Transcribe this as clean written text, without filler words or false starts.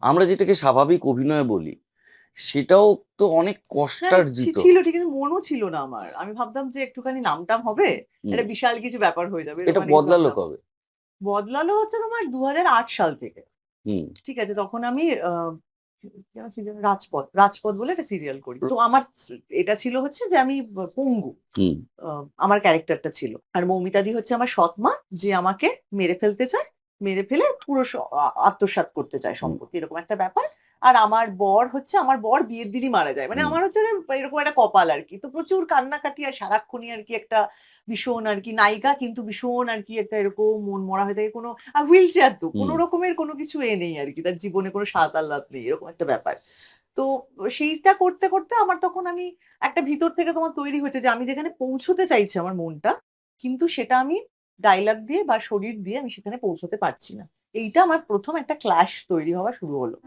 আমরা যেটাকে স্বাভাবিক অভিনয় বলি, সেটাও তো অনেক হ্যাঁ, কষ্টার্জিত। ছিল ঠিক, কিন্তু মনও ছিল না আমার। আমি ভাবতাম যে একটুখানি নামটাম হবে, হুম। একটা বিশাল কিছু ব্যাপার হয়ে যাবে, এটা এরকম কিছু বদলালো ভাবতাম। কবে? বদলালো হচ্ছে তোমার ২০০৮ সাল থেকে। হুম। ঠিক আছে? তখন আমি কি যেন সিরিয়াল, রাজপথ। রাজপথ বলে একটা সিরিয়াল করি। তো আমার এটা ছিল হচ্ছে যে আমি পঙ্গু। হুম। আ আমার ক্যারেক্টারটা ছিল। আর মৌমিতাদি হচ্ছে আমার সৎ মা, যে আমাকে মেরে ফেলতে চায়। মেরে ফেলে পুরো আত্মসাৎ করতে চায় হুম। সম্পত্তি, এরকম একটা ব্যাপার। আর আমার বর বিয়ের দিনই মারা যায়। মানে হুম। আমার হচ্ছে এরকম একটা কপাল আরকি। তো প্রচুর কান্নাকাটি আর সারাক্ষণই আরকি একটা ভীষণ আরকি নায়িকা, কিন্তু ভীষণ আরকি একটা এরকম মনমরা হয়ে থাকে। আর হুইল চেয়ার তো। কোন হুম। রকমের কোন কিছু নেই আরকি। তার জীবনে কোন স্বাদ আহ্লাদ নেই। এরকম একটা ব্যাপার। তো সেইটা করতে, করতে আমার তখন একটা ভিতর থেকে তোমার তৈরি হয়েছে যে আমি যেখানে পৌঁছতে চাইছি আমার মনটা, কিন্তু সেটা আমি ডায়ালগ দিয়ে বা শরীর দিয়ে আমি সেখানে পৌঁছতে পারছি না। এইটা আমার ১ম একটা ক্ল্যাশ তৈরি হওয়া শুরু হলো।